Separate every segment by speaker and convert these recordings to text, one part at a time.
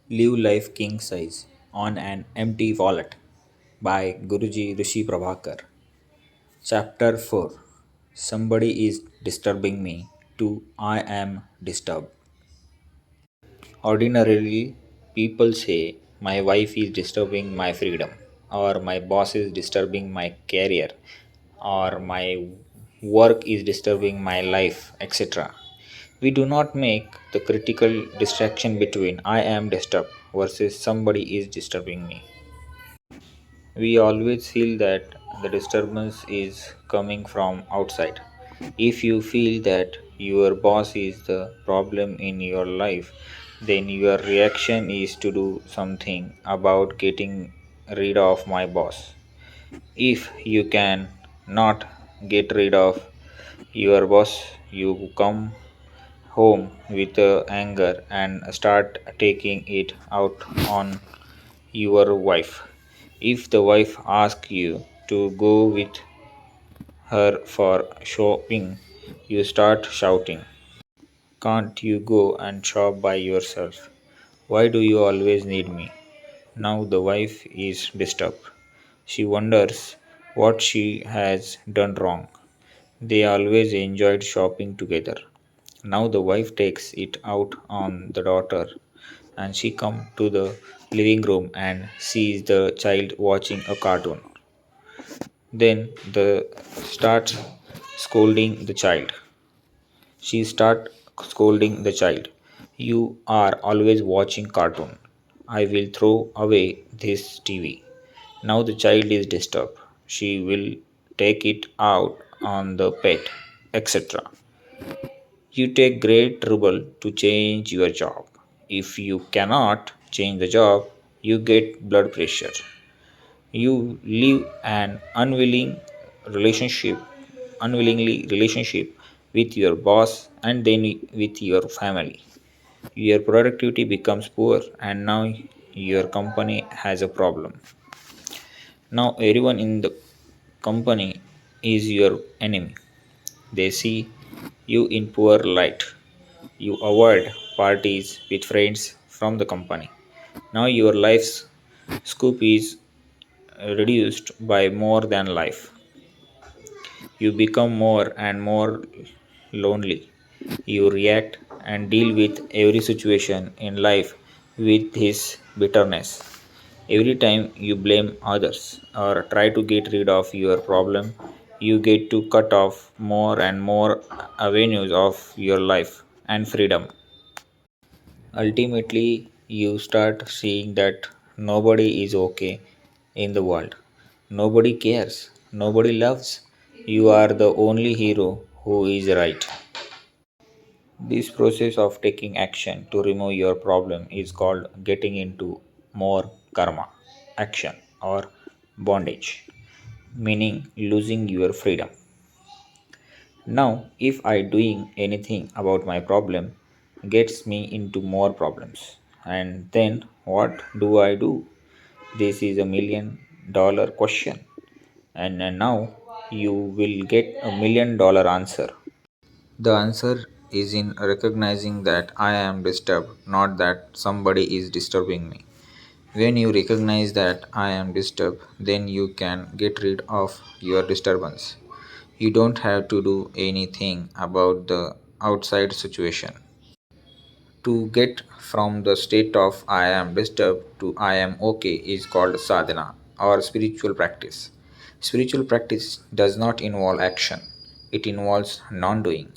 Speaker 1: Live Life King Size on an Empty Wallet by Guruji Rishi Prabhakar. Chapter 4. Somebody is disturbing me to I am disturbed. Ordinarily, people say my wife is disturbing my freedom, or my boss is disturbing my career, or my work is disturbing my life, etc. We do not make the critical distinction between I am disturbed versus somebody is disturbing me. We always feel that the disturbance is coming from outside. If you feel that your boss is the problem in your life, then your reaction is to do something about getting rid of my boss. If you can not get rid of your boss, you come home with anger and start taking it out on your wife. If the wife asks you to go with her for shopping, you start shouting, can't you go and shop by yourself? Why do you always need me? Now the wife is disturbed. She wonders what she has done wrong. They always enjoyed shopping together. Now the wife takes it out on the daughter and she comes to the living room and sees the child watching a cartoon. Then the starts scolding the child. She start scolding the child. You are always watching cartoon. I will throw away this TV. Now the child is disturbed. She will take it out on the pet, etc. You take great trouble to change your job. If you cannot change the job, you get blood pressure. You live an unwillingly relationship with your boss and then with your family. Your productivity becomes poor and now your company has a problem. Now everyone in the company is your enemy. They see you in poor light. You avoid parties with friends from the company. Now your life's scope is reduced by more than life. You become more and more lonely. You react and deal with every situation in life with his bitterness. Every time you blame others or try to get rid of your problem, you get to cut off more and more avenues of your life and freedom. Ultimately, you start seeing that nobody is okay in the world. Nobody cares. Nobody loves. You are the only hero who is right. This process of taking action to remove your problem is called getting into more karma, action, or bondage, meaning losing your freedom. Now, if I doing anything about my problem gets me into more problems, and then what do I do? This is $1 million question, and now you will get $1 million answer. The answer is in recognizing that I am disturbed, not that somebody is disturbing me. When you recognize that I am disturbed, then you can get rid of your disturbance. You don't have to do anything about the outside situation. To get from the state of I am disturbed to I am okay is called sadhana or spiritual practice. Spiritual practice does not involve action, it involves non doing.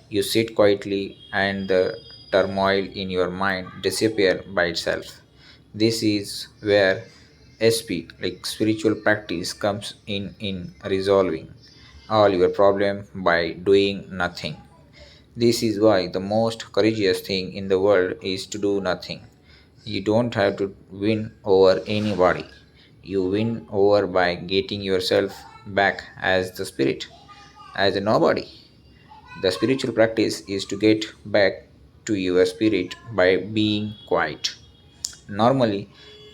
Speaker 1: You sit quietly and the turmoil in your mind disappear by itself. This is where SP, like spiritual practice, comes in resolving all your problem by doing nothing. This is why the most courageous thing in the world is to do nothing. You don't have to win over anybody. You win over by getting yourself back as the spirit, as a nobody. The spiritual practice is to get back to your spirit by being quiet. Normally,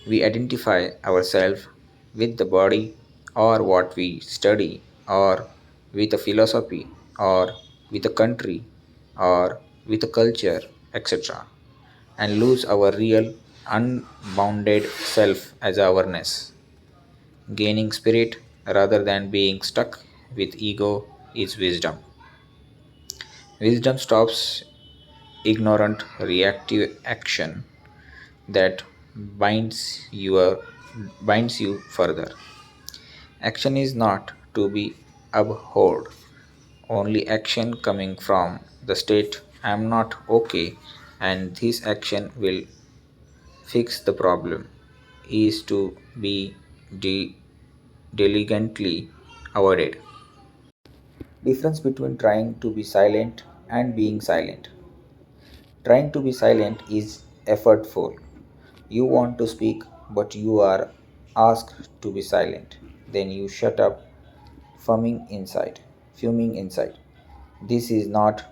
Speaker 1: we identify ourselves with the body or what we study or with a philosophy or with a country or with a culture, etc., and lose our real unbounded self as awareness. Gaining spirit rather than being stuck with ego is wisdom. Wisdom stops ignorant reactive action that binds you further. Action is not to be abhorred. Only action coming from the state I am not okay and this action will fix the problem is to be de- diligently avoided. Difference between trying to be silent and being silent. Trying to be silent is effortful. You want to speak, but you are asked to be silent. Then you shut up, fuming inside. This is not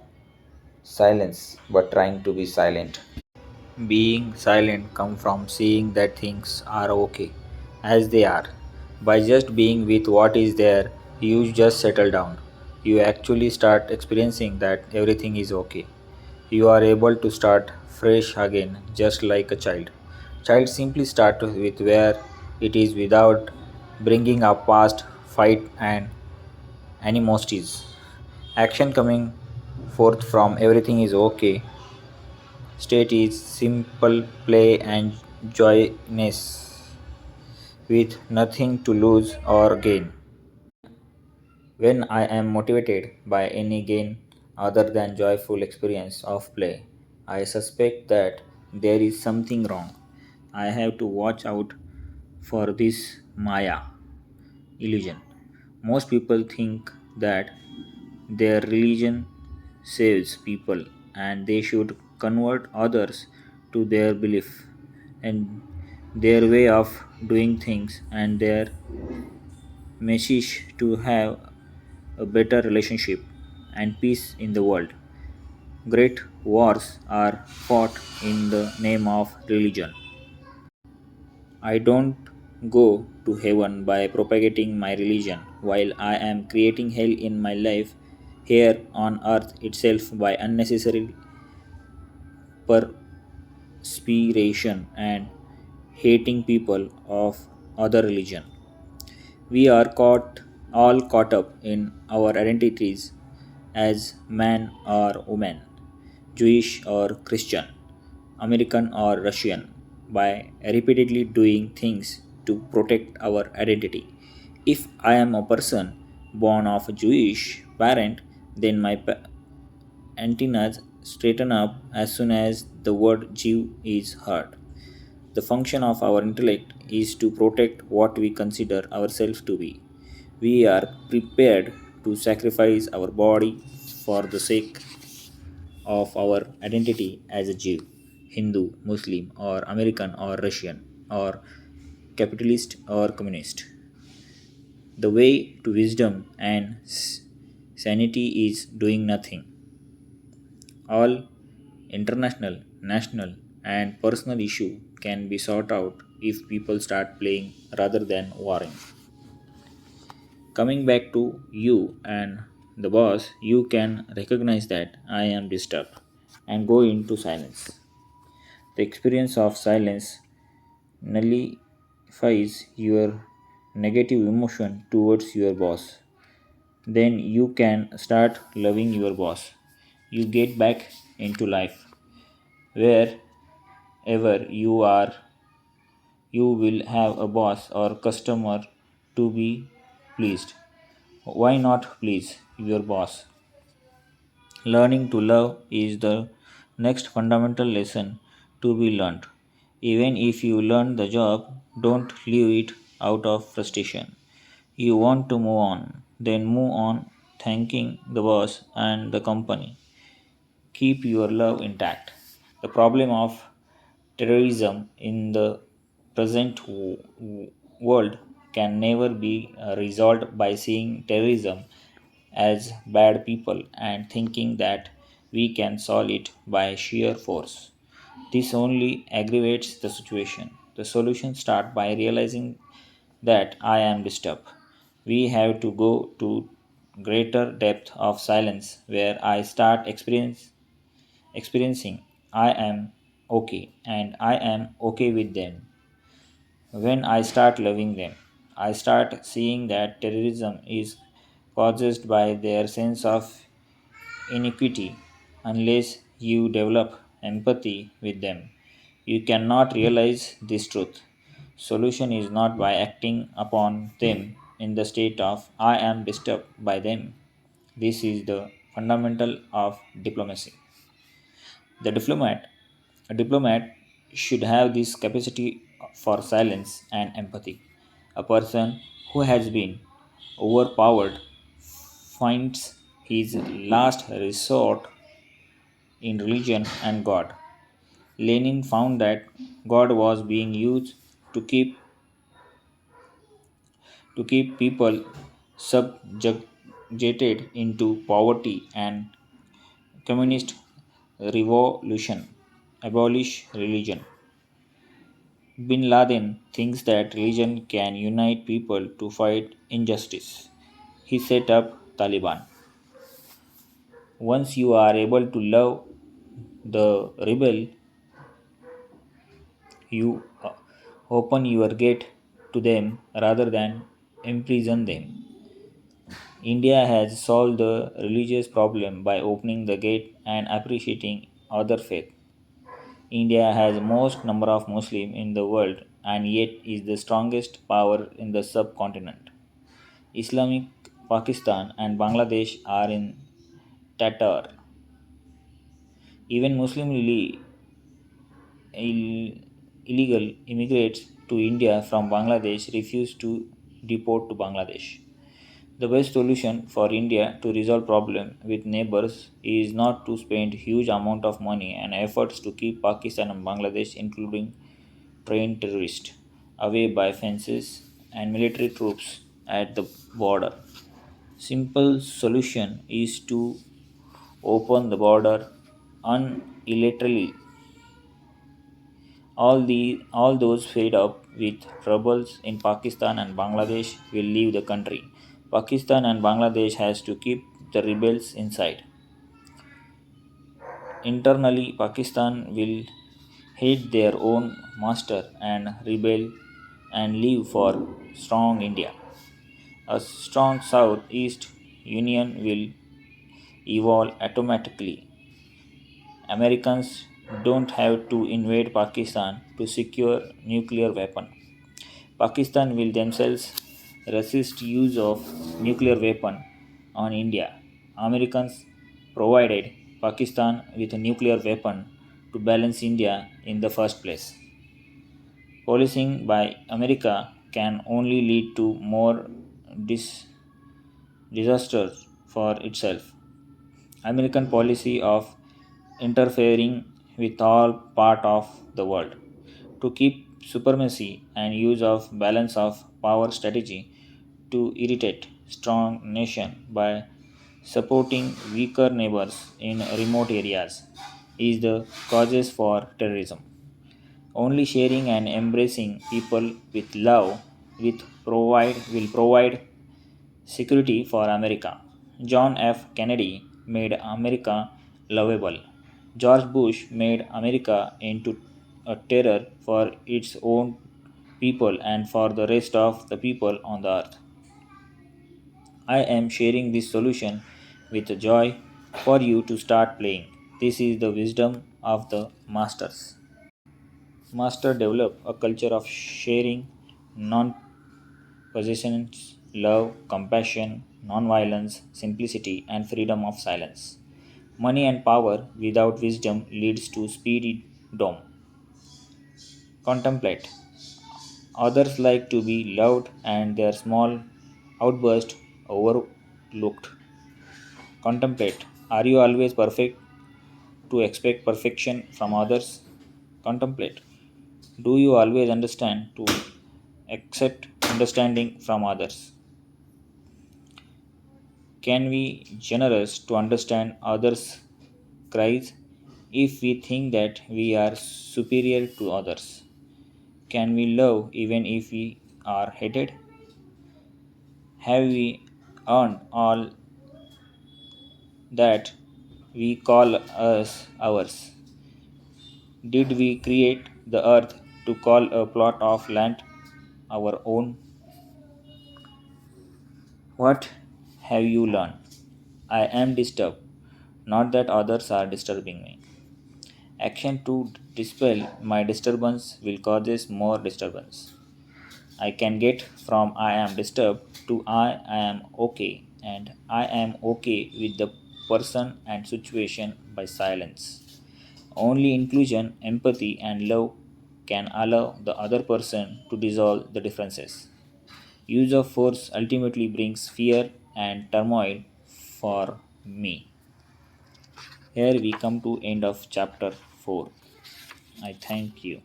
Speaker 1: silence, but trying to be silent. Being silent comes from seeing that things are okay as they are. By just being with what is there, you just settle down. You actually start experiencing that everything is okay. You are able to start fresh again just like a child. Child simply start with where it is without bringing up past fight and animosities. Action coming forth from everything is okay state is simple play and joyness with nothing to lose or gain. When I am motivated by any gain other than joyful experience of play, I suspect that there is something wrong. I have to watch out for this Maya illusion. Most people think that their religion saves people and they should convert others to their belief and their way of doing things and their message to have a better relationship and peace in the world. Great wars are fought in the name of religion. I don't go to heaven by propagating my religion, while I am creating hell in my life here on earth itself by unnecessary perspiration and hating people of other religion. We are all caught up in our identities as man or woman, Jewish or Christian, American or Russian, by repeatedly doing things to protect our identity. If I am a person born of a Jewish parent, then my antennas straighten up as soon as the word Jew is heard. The function of our intellect is to protect what we consider ourselves to be. We are prepared to sacrifice our body for the sake of our identity as a Jew, Hindu, Muslim, or American, or Russian, or capitalist, or communist. The way to wisdom and sanity is doing nothing. All international, national, and personal issue can be sorted out if people start playing rather than warring. Coming back to you and the boss, you can recognize that I am disturbed and go into silence. The experience of silence nullifies your negative emotion towards your boss. Then you can start loving your boss. You get back into life. Wherever you are, you will have a boss or customer to be pleased. Why not please your boss? Learning to love is the next fundamental lesson to be learned. Even if you learn the job, don't leave it out of frustration. You want to move on, then move on thanking the boss and the company. Keep your love intact. The problem of terrorism in the present world can never be resolved by seeing terrorism as bad people and thinking that we can solve it by sheer force. This only aggravates the situation. The solution starts by realizing that I am disturbed. We have to go to greater depth of silence where I start experiencing I am. okay and I am okay with them. When I start loving them, I start seeing that terrorism is caused by their sense of iniquity. Unless you develop empathy with them, you cannot realize this truth. Solution is not by acting upon them in the state of I am disturbed by them. This is the fundamental of diplomacy. The diplomat should have this capacity for silence and empathy. A person who has been overpowered finds his last resort in religion and God. Lenin found that God was being used to keep people subjugated into poverty and communist revolution abolish religion. Bin Laden thinks that religion can unite people to fight injustice. He set up Taliban. Once you are able to love the rebel, you open your gate to them rather than imprison them. India has solved the religious problem by opening the gate and appreciating other faith. India has most number of Muslims in the world and yet is the strongest power in the subcontinent. Islamic Pakistan and Bangladesh are in tatter. Even Ill- illegal immigrants to India from Bangladesh refuse to deport to Bangladesh. The best solution for India to resolve problem with neighbors is not to spend huge amount of money and efforts to keep Pakistan and Bangladesh, including trained terrorists, away by fences and military troops at the border. Simple solution is to open the border unilaterally. All those fed up with troubles in Pakistan and Bangladesh will leave the country. Pakistan and Bangladesh has to keep the rebels inside. Internally, Pakistan will hate their own master and rebel and leave for strong India. A strong South-East union will evolve automatically. Americans don't have to invade Pakistan to secure nuclear weapon. Pakistan will themselves resist use of nuclear weapon on India. Americans provided Pakistan with a nuclear weapon to balance India in the first place. Policing by America can only lead to more dis- disasters for itself. American policy of interfering with all part of the world to keep supremacy and use of balance of power strategy to irritate strong nation by supporting weaker neighbors in remote areas is the causes for terrorism. Only sharing and embracing people with love will provide security for America. John F. Kennedy made America lovable. George Bush made America into a terror for its own people and for the rest of the people on the earth. I am sharing this solution with joy for you to start playing. This is the wisdom of the masters. Master develop a culture of sharing, non possessions, love, compassion, non-violence, simplicity, and freedom of silence. Money and power without wisdom leads to speedy dom. Contemplate. Others like to be loved and their small outburst overlooked. Contemplate. Are you always perfect to expect perfection from others? Contemplate. Do you always understand to accept understanding from others? Can we generous to understand others' cries if we think that we are superior to others? Can we love even if we are hated? Have we earned all that we call us ours? Did we create the earth to call a plot of land our own? What have you learned? I am disturbed, not that others are disturbing me. Action to dispel my disturbance will causes more disturbance. I can get from I am disturbed to I am okay and I am okay with the person and situation by silence. Only inclusion, empathy, and love can allow the other person to dissolve the differences. Use of force ultimately brings fear and turmoil for me. Here we come to end of chapter 4. I thank you.